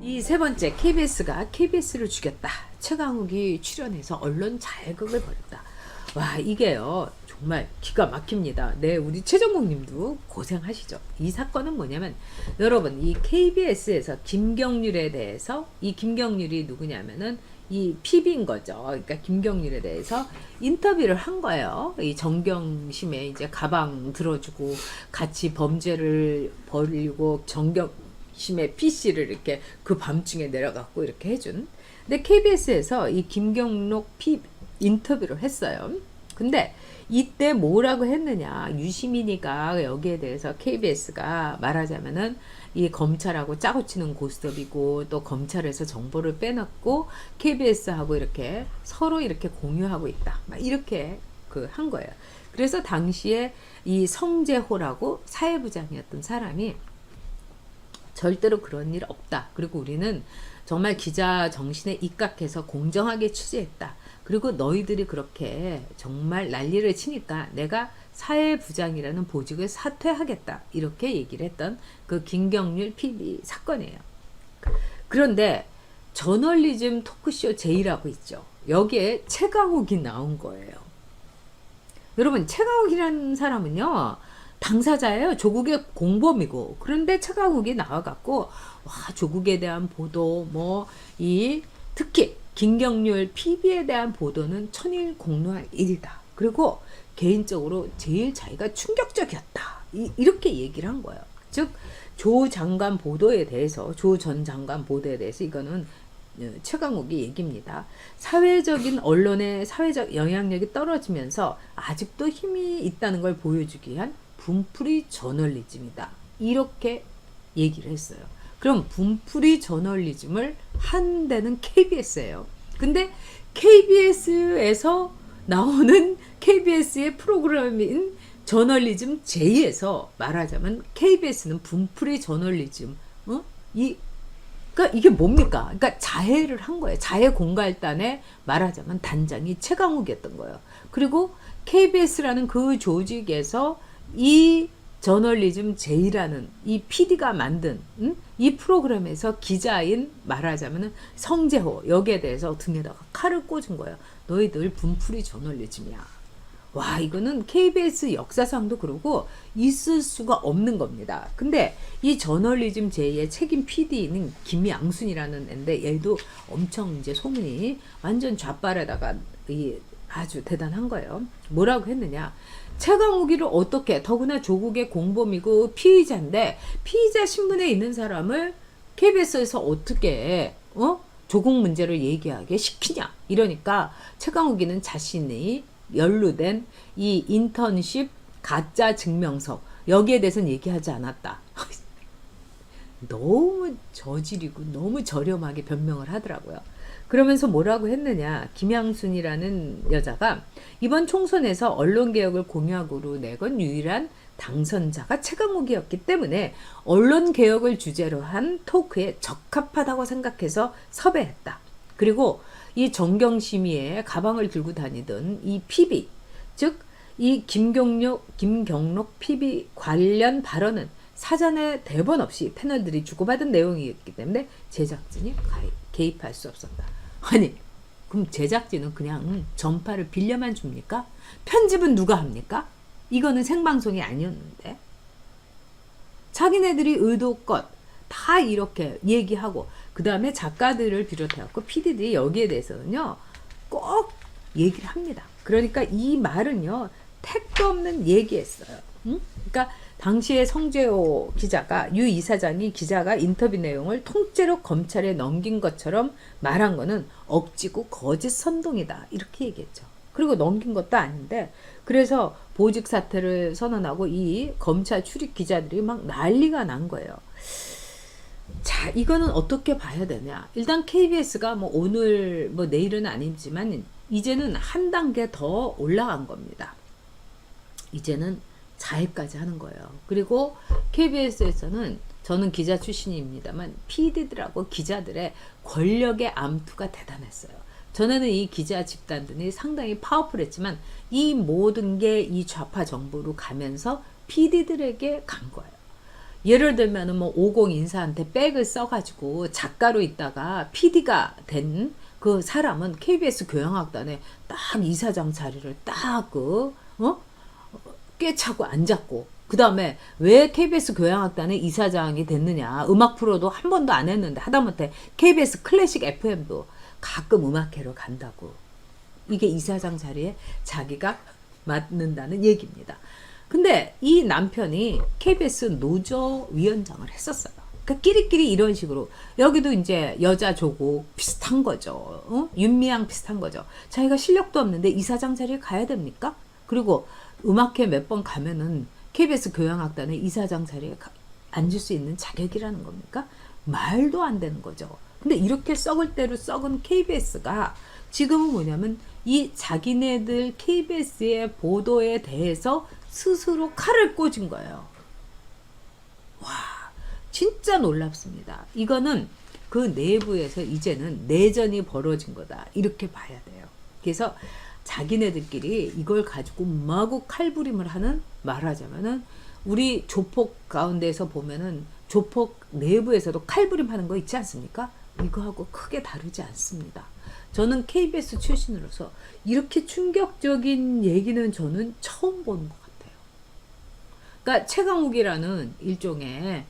이 세 번째, KBS가 KBS를 죽였다. 최강욱이 출연해서 언론 자극을 벌였다. 와, 이게요 정말 기가 막힙니다. 네, 우리 최정국님도 고생하시죠. 이 사건은 뭐냐면, 여러분, 이 KBS에서 김경률에 대해서, 이 김경률이 누구냐면은 이 PB인 거죠. 그러니까 김경률에 대해서 인터뷰를 한 거예요. 이 정경심에 이제 가방 들어주고 같이 범죄를 벌이고 정경심의 PC를 이렇게 그 밤중에 내려갖고 이렇게 해준. 근데 KBS에서 이 김경록 인터뷰를 했어요. 근데 이때 뭐라고 했느냐, 유시민이가 여기에 대해서 KBS가 말하자면은 이 검찰하고 짜고 치는 고스톱이고, 또 검찰에서 정보를 빼놓고 KBS하고 이렇게 서로 이렇게 공유하고 있다, 막 이렇게 한 거예요. 그래서 당시에 이 성재호라고 사회부장이었던 사람이 절대로 그런 일 없다, 그리고 우리는 정말 기자 정신에 입각해서 공정하게 취재했다, 그리고 너희들이 그렇게 정말 난리를 치니까 내가 사회부장이라는 보직을 사퇴하겠다, 이렇게 얘기를 했던 그 김경률 PB 사건이에요. 그런데 저널리즘 토크쇼 제이라고 있죠. 여기에 최강욱이 나온 거예요. 여러분, 최강욱이라는 사람은요 당사자예요. 조국의 공범이고. 그런데 최강욱이 나와갖고 와, 조국에 대한 보도, 특히 김경률 PB에 대한 보도는 천일공노할 일이다. 그리고 개인적으로 제일 자기가 충격적이었다, 이렇게 얘기를 한 거예요. 즉, 조 장관 보도에 대해서, 조 전 장관 보도에 대해서 이거는 최강욱이 얘기입니다. 사회적인 언론의 사회적 영향력이 떨어지면서 아직도 힘이 있다는 걸 보여주기 위한 분풀이 저널리즘이다, 이렇게 얘기를 했어요. 그럼 분풀이 저널리즘을 한 데는 KBS예요. 근데 KBS에서 나오는 KBS의 프로그램인 저널리즘 J에서 말하자면 KBS는 분풀이 저널리즘, 그러니까 이게 뭡니까? 그러니까 자해를 한 거예요. 자해 공갈단의 말하자면 단장이 최강욱이었던 거예요. 그리고 KBS라는 그 조직에서 이 저널리즘 J라는 이 PD가 만든 이 프로그램에서 기자인 말하자면 성재호, 여기에 대해서 등에다가 칼을 꽂은 거예요. 너희들 분풀이 저널리즘이야. 와, 이거는 KBS 역사상도 그러고 있을 수가 없는 겁니다. 근데 이 저널리즘 J의 책임 PD는 김양순이라는 애인데, 얘도 엄청 이제 소문이 완전 좌빨에다가 아주 대단한 거예요. 뭐라고 했느냐, 최강욱이를 어떻게, 더구나 조국의 공범이고 피의자인데 피의자 신분에 있는 사람을 KBS에서 어떻게 조국 문제를 얘기하게 시키냐, 이러니까 최강욱이는 자신이 연루된 이 인턴십 가짜 증명서, 여기에 대해서는 얘기하지 않았다. 너무 저질이고 너무 저렴하게 변명을 하더라고요. 그러면서 뭐라고 했느냐, 김양순이라는 여자가 이번 총선에서 언론개혁을 공약으로 내건 유일한 당선자가 최강욱이었기 때문에 언론개혁을 주제로 한 토크에 적합하다고 생각해서 섭외했다. 그리고 이 정경심의의 가방을 들고 다니던 이 PB, 즉 이 김경록 PB 관련 발언은 사전에 대본 없이 패널들이 주고받은 내용이었기 때문에 제작진이 개입할 수 없었다. 아니, 그럼 제작진은 그냥 전파를 빌려만 줍니까? 편집은 누가 합니까? 이거는 생방송이 아니었는데. 자기네들이 의도껏 다 이렇게 얘기하고, 그 다음에 작가들을 비롯해갖고 PD들이 여기에 대해서는요 꼭 얘기를 합니다. 그러니까 이 말은요 택도 없는 얘기했어요. 그러니까 당시에 성재호 기자가, 유 이사장이 기자가 인터뷰 내용을 통째로 검찰에 넘긴 것처럼 말한 거는 억지고 거짓 선동이다, 이렇게 얘기했죠. 그리고 넘긴 것도 아닌데, 그래서 보직 사퇴를 선언하고 이 검찰 출입 기자들이 막 난리가 난 거예요. 자, 이거는 어떻게 봐야 되냐. 일단 KBS가 오늘 내일은 아니지만 이제는 한 단계 더 올라간 겁니다. 이제는 자해까지 하는 거예요. 그리고 KBS에서는, 저는 기자 출신입니다만 PD들하고 기자들의 권력의 암투가 대단했어요. 전에는 이 기자 집단들이 상당히 파워풀했지만 이 모든 게 이 좌파 정부로 가면서 PD들에게 간 거예요. 예를 들면은 뭐 50 인사한테 백을 써가지고 작가로 있다가 PD가 된 그 사람은 KBS 교양악단에 딱 이사장 자리를 딱 꿰차고 앉았고, 그 다음에 왜 KBS 교양악단의 이사장이 됐느냐. 음악 프로도 한 번도 안 했는데 하다못해 KBS 클래식 FM도 가끔 음악회로 간다고. 이게 이사장 자리에 자기가 맡는다는 얘기입니다. 근데 이 남편이 KBS 노조위원장을 했었어요. 그러니까 끼리끼리 이런 식으로 여기도 이제 여자 조국 비슷한 거죠. 윤미향 비슷한 거죠. 자기가 실력도 없는데 이사장 자리에 가야 됩니까? 그리고 음악회 몇 번 가면은 KBS 교향악단의 이사장 자리에 앉을 수 있는 자격이라는 겁니까? 말도 안 되는 거죠. 근데 이렇게 썩을 대로 썩은 KBS가 지금은 뭐냐면 이 자기네들 KBS의 보도에 대해서 스스로 칼을 꽂은 거예요. 와, 진짜 놀랍습니다. 이거는 그 내부에서 이제는 내전이 벌어진 거다. 이렇게 봐야 돼요. 그래서 자기네들끼리 이걸 가지고 마구 칼부림을 하는, 말하자면은 우리 조폭 가운데서 보면은 조폭 내부에서도 칼부림 하는 거 있지 않습니까? 이거하고 크게 다르지 않습니다. 저는 KBS 출신으로서 이렇게 충격적인 얘기는 저는 처음 보는 것 같아요. 그러니까 최강욱이라는 일종의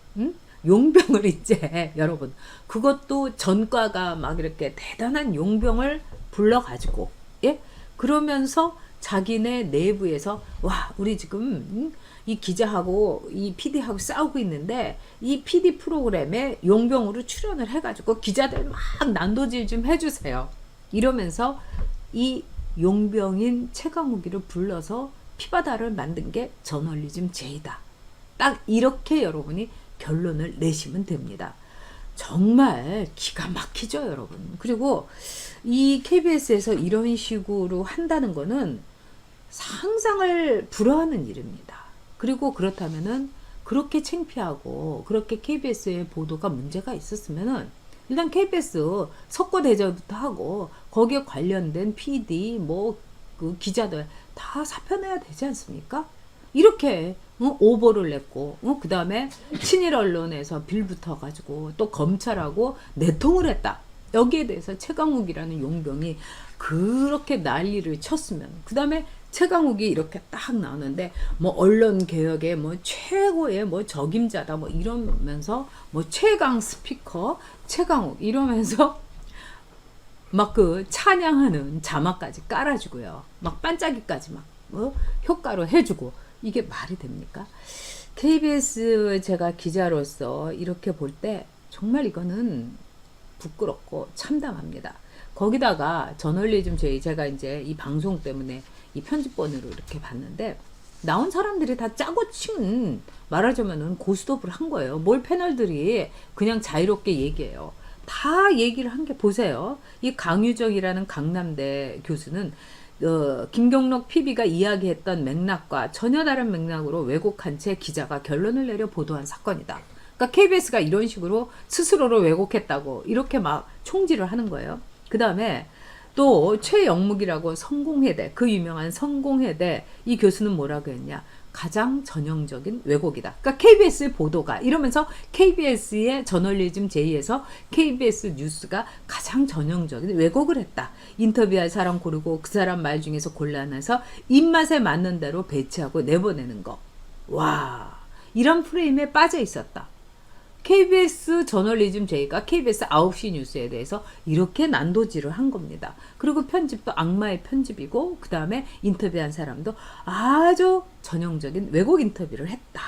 용병을 이제 여러분, 그것도 전과가 막 이렇게 대단한 용병을 불러가지고, 예? 그러면서 자기네 내부에서 와, 우리 지금 이 기자하고 이 PD하고 싸우고 있는데 이 PD 프로그램에 용병으로 출연을 해가지고 기자들 막 난도질 좀 해주세요. 이러면서 이 용병인 최강욱이를 불러서 피바다를 만든 게 저널리즘 J다. 딱 이렇게 여러분이 결론을 내시면 됩니다. 정말 기가 막히죠, 여러분. 그리고 이 KBS에서 이런 식으로 한다는 거는 상상을 불허하는 일입니다. 그리고 그렇다면은 그렇게 창피하고 그렇게 KBS의 보도가 문제가 있었으면은 일단 KBS 석고 대절부터 하고 거기에 관련된 PD 그 기자들 다 사표내야 되지 않습니까? 이렇게 오보를 냈고 그 다음에 친일 언론에서 빌붙어 가지고 또 검찰하고 내통을 했다. 여기에 대해서 최강욱이라는 용병이 그렇게 난리를 쳤으면, 그 다음에 최강욱이 이렇게 딱 나오는데 뭐 언론 개혁의 뭐 최고의 뭐 적임자다 뭐 이러면서 뭐 최강 스피커 최강욱 이러면서 막 그 찬양하는 자막까지 깔아주고요. 막 반짝이까지 막 효과로 해주고, 이게 말이 됩니까? KBS 제가 기자로서 이렇게 볼 때 정말 이거는 부끄럽고 참담합니다. 거기다가 저널리즘 제가 이제 이 방송 때문에 이 편집본으로 이렇게 봤는데 나온 사람들이 다 짜고 치는, 말하자면은 고스톱을 한 거예요. 뭘 패널들이 그냥 자유롭게 얘기해요. 다 얘기를 한 게 보세요. 이 강유정이라는 강남대 교수는 김경록 PB가 이야기했던 맥락과 전혀 다른 맥락으로 왜곡한 채 기자가 결론을 내려 보도한 사건이다. 그러니까 KBS가 이런 식으로 스스로를 왜곡했다고 이렇게 막 총질을 하는 거예요. 그 다음에 또 최영묵이라고 성공회대, 그 유명한 성공회대 이 교수는 뭐라고 했냐. 가장 전형적인 왜곡이다. 그러니까 KBS의 보도가 이러면서 KBS의 저널리즘 J에서 KBS 뉴스가 가장 전형적인 왜곡을 했다. 인터뷰할 사람 고르고 그 사람 말 중에서 골라내서 입맛에 맞는 대로 배치하고 내보내는 거. 와, 이런 프레임에 빠져 있었다. KBS 저널리즘 J가 KBS 9시 뉴스에 대해서 이렇게 난도질을 한 겁니다. 그리고 편집도 악마의 편집이고 그 다음에 인터뷰한 사람도 아주 전형적인 왜곡 인터뷰를 했다.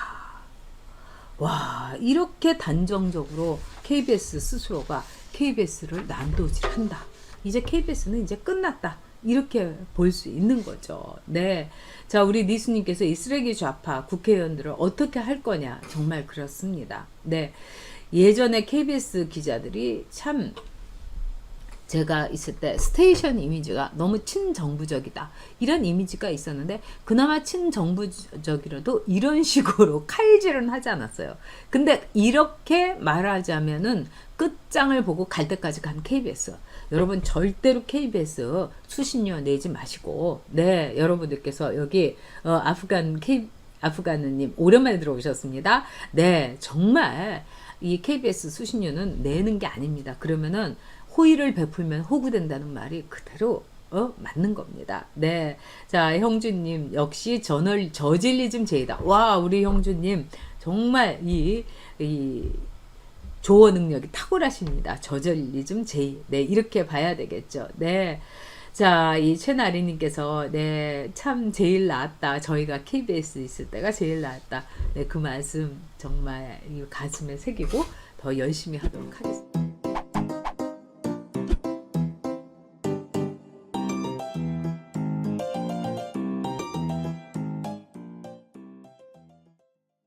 와, 이렇게 단정적으로 KBS 스스로가 KBS를 난도질한다. 이제 KBS는 이제 끝났다. 이렇게 볼 수 있는 거죠. 네. 자, 우리 니수님께서 이 쓰레기 좌파 국회의원들을 어떻게 할 거냐. 정말 그렇습니다. 네. 예전에 KBS 기자들이 참 제가 있을 때 스테이션 이미지가 너무 친정부적이다. 이런 이미지가 있었는데 그나마 친정부적이라도 이런 식으로 칼질은 하지 않았어요. 근데 이렇게 말하자면은 끝장을 보고 갈 때까지 간 KBS. 여러분 절대로 KBS 수신료 내지 마시고, 네, 여러분들께서 여기 아프가느님 오랜만에 들어오셨습니다. 네, 정말 이 KBS 수신료는 내는 게 아닙니다. 그러면은 호의를 베풀면 호구된다는 말이 그대로 맞는 겁니다. 네. 자, 형주님, 역시 저질리즘 제이다. 와, 우리 형주님, 정말 이 조어 능력이 탁월하십니다. 저질리즘 제이. 네, 이렇게 봐야 되겠죠. 네. 자, 이 최나리님께서, 네, 참 제일 나았다. 저희가 KBS 있을 때가 제일 나았다. 네, 그 말씀 정말 이 가슴에 새기고 더 열심히 하도록 하겠습니다.